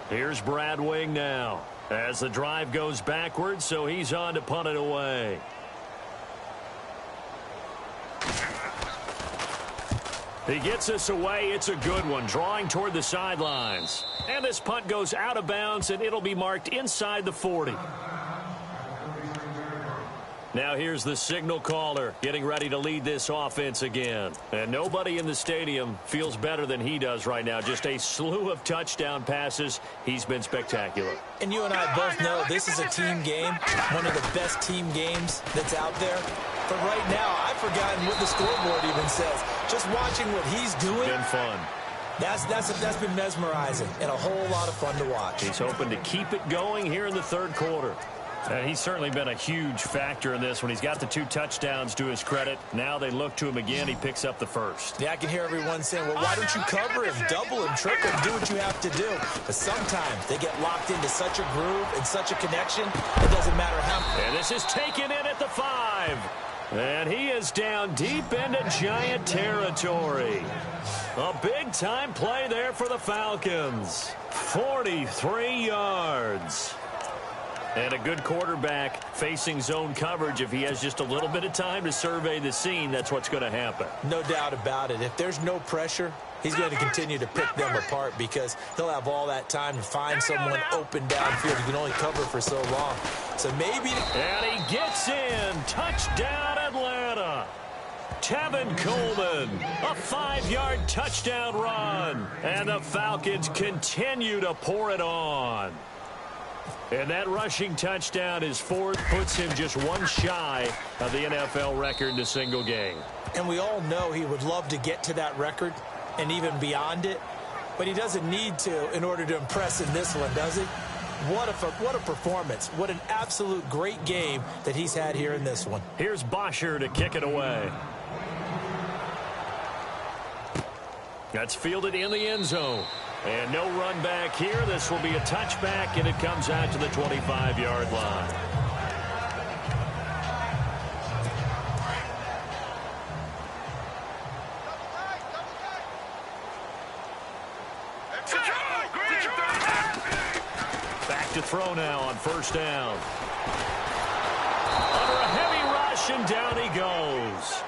Here's Brad Wing now as the drive goes backwards, so he's on to punt it away. He gets us away. It's a good one, drawing toward the sidelines. And this punt goes out of bounds, and it'll be marked inside the 40. Now here's the signal caller getting ready to lead this offense again. And nobody in the stadium feels better than he does right now. Just a slew of touchdown passes. He's been spectacular. And you and I both know this is a team game, one of the best team games that's out there. But right now, I've forgotten what the scoreboard even says. Just watching what he's doing. Been fun. That's been mesmerizing and a whole lot of fun to watch. He's hoping to keep it going here in the 3rd quarter. He's certainly been a huge factor in this when he's got the 2 touchdowns to his credit. Now they look to him again. He picks up the 1st. Yeah, I can hear everyone saying, well, why don't you cover him, double him, triple him, do what you have to do. But sometimes they get locked into such a groove and such a connection, it doesn't matter how. And this is taken in at the 5. And he is down deep into Giant territory. A big-time play there for the Falcons. 43 yards. And a good quarterback facing zone coverage. If he has just a little bit of time to survey the scene, that's what's going to happen. No doubt about it. If there's no pressure, he's going to continue to pick them apart because he'll have all that time to find someone open downfield. He can only cover for so long. So maybe... And he gets in. Touchdown, Atlanta. Tevin Coleman, a 5-yard touchdown run. And the Falcons continue to pour it on. And that rushing touchdown is 4th, puts him just one shy of the NFL record in a single game. And we all know he would love to get to that record and even beyond it, but he doesn't need to in order to impress in this one, does he? What a performance. What an absolute great game that he's had here in this one. Here's Bosher to kick it away. That's fielded in the end zone. And no run back here. This will be a touchback, and it comes out to the 25-yard line. Back to throw now on 1st down. Under a heavy rush, and down he goes.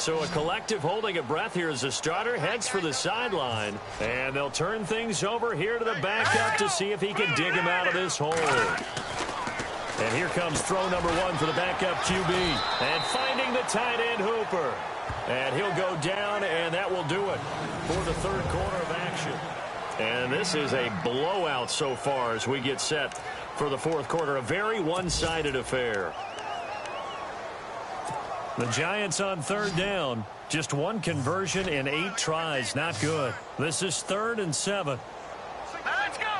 So a collective holding of breath here as the starter heads for the sideline. And they'll turn things over here to the backup to see if he can dig him out of this hole. And here comes throw number 1 for the backup QB. And finding the tight end Hooper. And he'll go down, and that will do it for the third quarter of action. And this is a blowout so far as we get set for the fourth quarter. A very one-sided affair. The Giants on third down. Just 1 conversion in 8 tries. Not good. This is 3rd and 7. Let's go.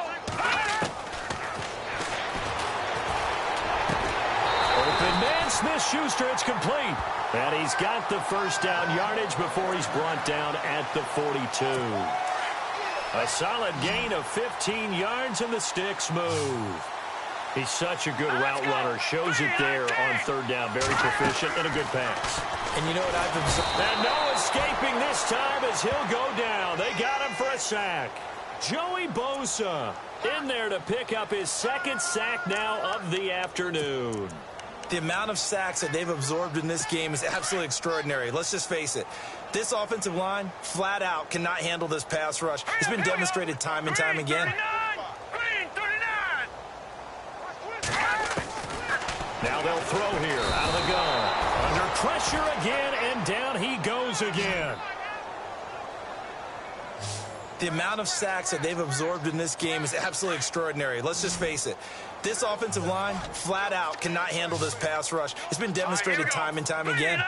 Open man, Smith-Schuster. It's complete. And he's got the first down yardage before he's brought down at the 42. A solid gain of 15 yards, and the sticks move. He's such a good route runner. Shows it there on third down. Very proficient and a good pass. And you know what I've observed? And no escaping this time as he'll go down. They got him for a sack. Joey Bosa in there to pick up his 2nd sack now of the afternoon. The amount of sacks that they've absorbed in this game is absolutely extraordinary. Let's just face it. This offensive line, flat out, cannot handle this pass rush. It's been demonstrated time and time again. Now they'll throw here out of the gun. Under pressure again, and down he goes again. The amount of sacks that they've absorbed in this game is absolutely extraordinary. Let's just face it. This offensive line, flat out, cannot handle this pass rush. It's been demonstrated time and time again.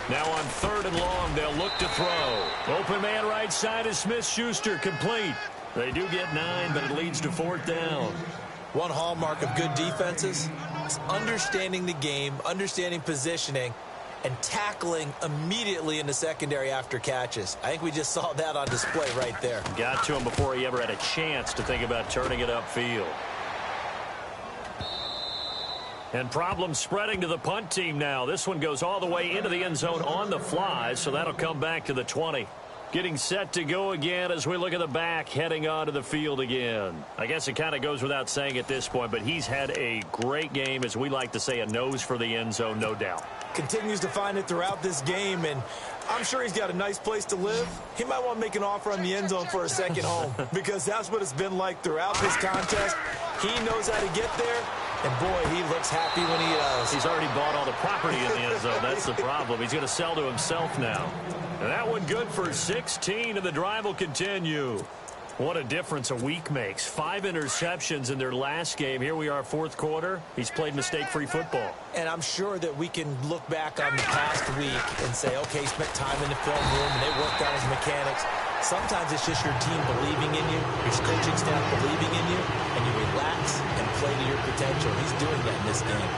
Now on 3rd and long, they'll look to throw. Open man right side is Smith-Schuster, complete. They do get 9, but it leads to 4th down. One hallmark of good defenses is understanding the game, understanding positioning, and tackling immediately in the secondary after catches. I think we just saw that on display right there. Got to him before he ever had a chance to think about turning it upfield. And problems spreading to the punt team now. This one goes all the way into the end zone on the fly, so that'll come back to the 20. Getting set to go again as we look at the back, heading onto the field again. I guess it kind of goes without saying at this point, but he's had a great game, as we like to say, a nose for the end zone, no doubt. Continues to find it throughout this game, and I'm sure he's got a nice place to live. He might want to make an offer on the end zone for a second home, because that's what it's been like throughout this contest. He knows how to get there, and boy, he looks happy when he does. He's already bought all the property in the end zone. That's the problem. He's going to sell to himself now. And that one good for 16, and the drive will continue. What a difference a week makes. 5 interceptions in their last game. Here we are, 4th quarter. He's played mistake-free football. And I'm sure that we can look back on the past week and say, okay, he spent time in the film room, and they worked on his mechanics. Sometimes it's just your team believing in you, your coaching staff believing in you, and you relax and play to your potential. He's doing that in this game.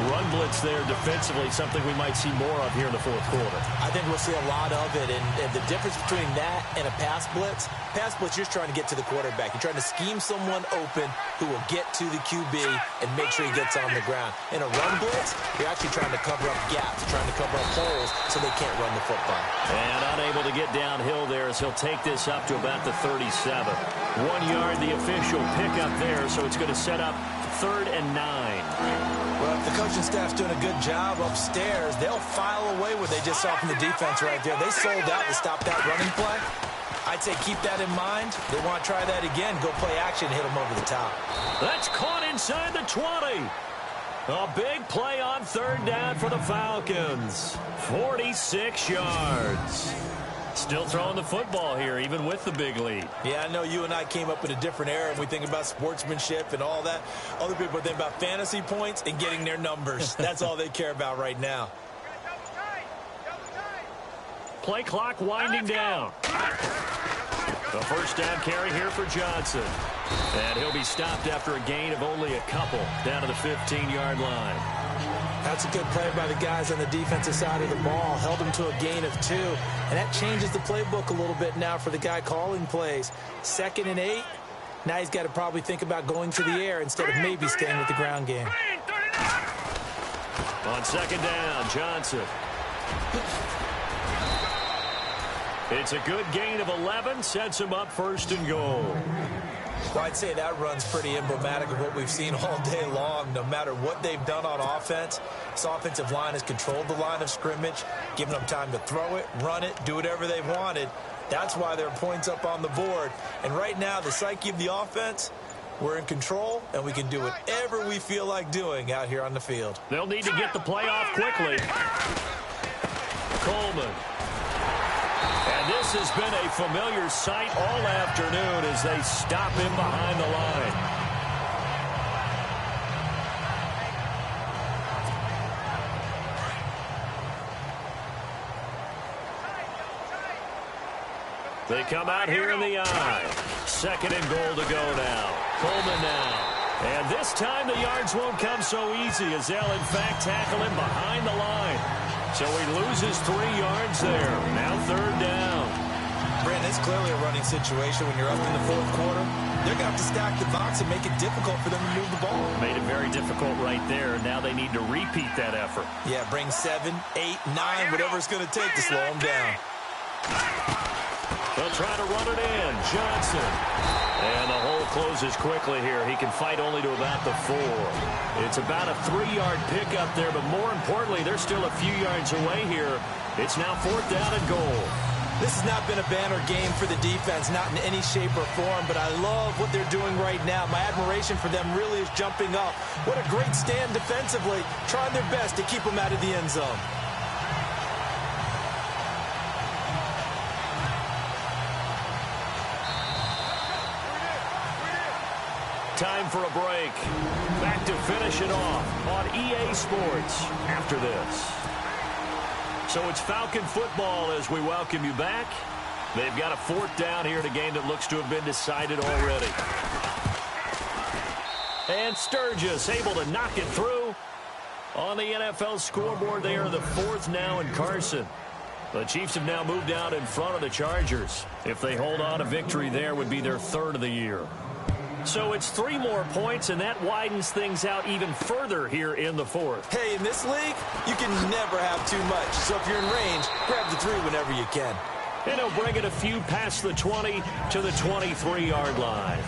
Run blitz there defensively, something we might see more of here in the 4th quarter. I think we'll see a lot of it, and the difference between that and a pass blitz, you're trying to get to the quarterback. You're trying to scheme someone open who will get to the QB and make sure he gets on the ground. In a run blitz, you're actually trying to cover up gaps, trying to cover up holes so they can't run the football. And unable to get downhill there as he'll take this up to about the 37. 1 yard, the official pickup there, so it's going to set up 3rd and 9. Well, if the coaching staff's doing a good job upstairs, they'll file away what they just saw from the defense right there. They sold out to stop that running play. I'd say keep that in mind. They want to try that again. Go play action, hit them over the top. That's caught inside the 20. A big play on 3rd down for the Falcons. 46 yards. Still throwing the football here, even with the big lead. Yeah, I know you and I came up in a different era, and we think about sportsmanship and all that. Other people think about fantasy points and getting their numbers. That's all they care about right now. Play clock winding down. The first down carry here for Johnson. And he'll be stopped after a gain of only a couple down to the 15-yard line. That's a good play by the guys on the defensive side of the ball. Held him to a gain of 2. And that changes the playbook a little bit now for the guy calling plays. 2nd and 8. Now he's got to probably think about going to the air instead of maybe staying with the ground game. On 2nd down, Johnson. It's a good gain of 11. Sets him up 1st and goal. Well, I'd say that run's pretty emblematic of what we've seen all day long. No matter what they've done on offense, this offensive line has controlled the line of scrimmage, given them time to throw it, run it, do whatever they've wanted. That's why there are points up on the board. And right now, the psyche of the offense, we're in control, and we can do whatever we feel like doing out here on the field. They'll need to get the play off quickly. Coleman. And this has been a familiar sight all afternoon as they stop him behind the line. They come out here in the eye. 2nd and goal to go now. Coleman now. And this time the yards won't come so easy as they'll in fact tackle him behind the line. So he loses 3 yards there. Now 3rd down. Brandon, it's clearly a running situation when you're up in the 4th quarter. They're going to have to stack the box and make it difficult for them to move the ball. Made it very difficult right there. Now they need to repeat that effort. Yeah, bring 7, 8, 9, whatever it's going to take to slow them down. They'll try to run it in. Johnson. And the hole closes quickly here. He can fight only to about the 4. It's about a 3-yard pickup there, but more importantly, they're still a few yards away here. It's now 4th down and goal. This has not been a banner game for the defense, not in any shape or form, but I love what they're doing right now. My admiration for them really is jumping up. What a great stand defensively, trying their best to keep them out of the end zone. Time for a break. Back to finish it off on EA Sports after this. So it's Falcon football as we welcome you back. They've got a 4th down here in a game that looks to have been decided already. And Sturgis able to knock it through. On the NFL scoreboard, they are the 4th now in Carson. The Chiefs have now moved out in front of the Chargers. If they hold on, a victory there would be their 3rd of the year. So it's 3 more points, and that widens things out even further here in the 4th. Hey, in this league, you can never have too much. So if you're in range, grab the 3 whenever you can. And he'll bring it a few past the 20 to the 23-yard line.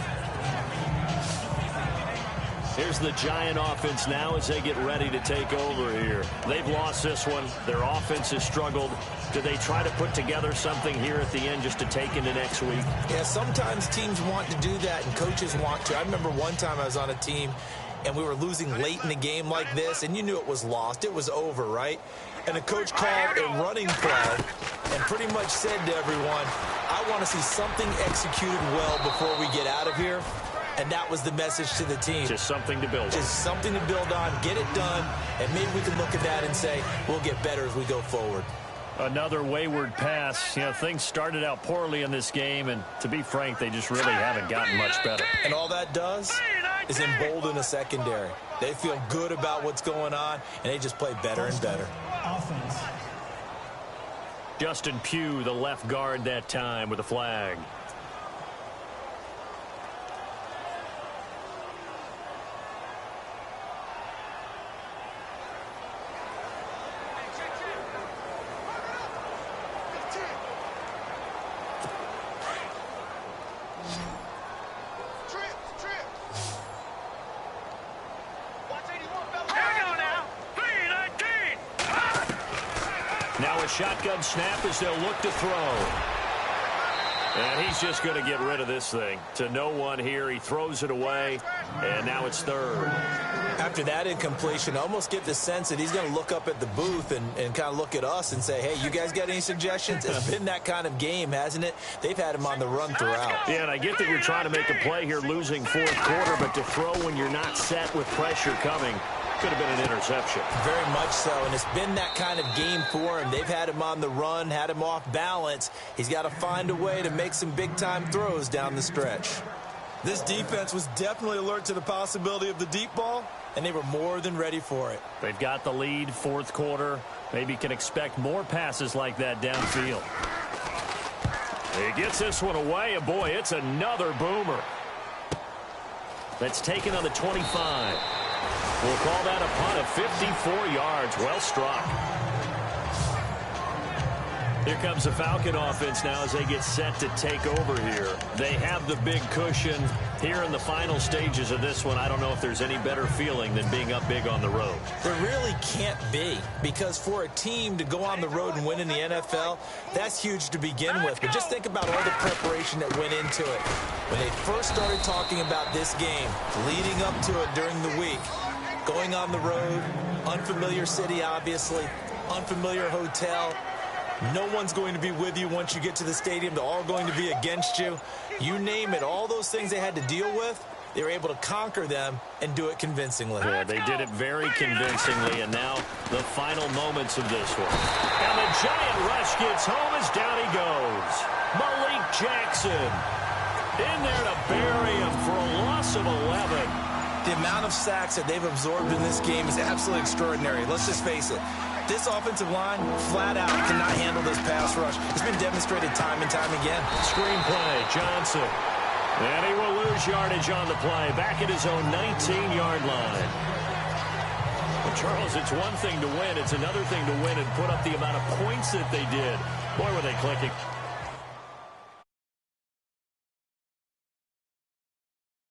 Here's the Giant offense now as they get ready to take over here. They've lost this one. Their offense has struggled. Do they try to put together something here at the end just to take into next week? Yeah, sometimes teams want to do that and coaches want to. I remember one time I was on a team and we were losing late in a game like this, and you knew it was lost. It was over, right? And the coach called a running play and pretty much said to everyone, I want to see something executed well before we get out of here. And that was the message to the team. Just something to build on. Just something to build on, get it done, and maybe we can look at that and say, we'll get better as we go forward. Another wayward pass. You know, things started out poorly in this game, and to be frank, they just really haven't gotten much better. And all that does is embolden a secondary. They feel good about what's going on, and they just play better and better. Offense. Justin Pugh, the left guard that time with a flag. Now a shotgun snap as they'll look to throw. And he's just going to get rid of this thing. To no one here. He throws it away, and now it's 3rd. After that incompletion, I almost get the sense that he's going to look up at the booth and kind of look at us and say, hey, you guys got any suggestions? It's been that kind of game, hasn't it? They've had him on the run throughout. Yeah, and I get that you're trying to make a play here losing 4th quarter, but to throw when you're not set with pressure coming could have been an interception. Very much so, and it's been that kind of game for him. They've had him on the run, had him off balance. He's got to find a way to make some big-time throws down the stretch. This defense was definitely alert to the possibility of the deep ball, and they were more than ready for it. They've got the lead, 4th quarter. Maybe can expect more passes like that downfield. He gets this one away, and boy, it's another boomer. That's taken on the 25. We'll call that a punt of 54 yards. Well struck. Here comes the Falcon offense now as they get set to take over here. They have the big cushion here in the final stages of this one. I don't know if there's any better feeling than being up big on the road. There really can't be, because for a team to go on the road and win in the NFL, that's huge to begin with. But just think about all the preparation that went into it. When they first started talking about this game, leading up to it during the week, going on the road, unfamiliar city, obviously, unfamiliar hotel. No one's going to be with you once you get to the stadium. They're all going to be against you. You name it, all those things they had to deal with, they were able to conquer them and do it convincingly. Yeah, they did it very convincingly, and now the final moments of this one. And the giant rush gets home as down he goes. Malik Jackson in there to bury him for a loss of 11. The amount of sacks that they've absorbed in this game is absolutely extraordinary. Let's just face it. This offensive line, flat out, cannot handle this pass rush. It's been demonstrated time and time again. Screenplay, Johnson. And he will lose yardage on the play. Back at his own 19-yard line. Well, Charles, it's one thing to win. It's another thing to win and put up the amount of points that they did. Boy, were they clicking.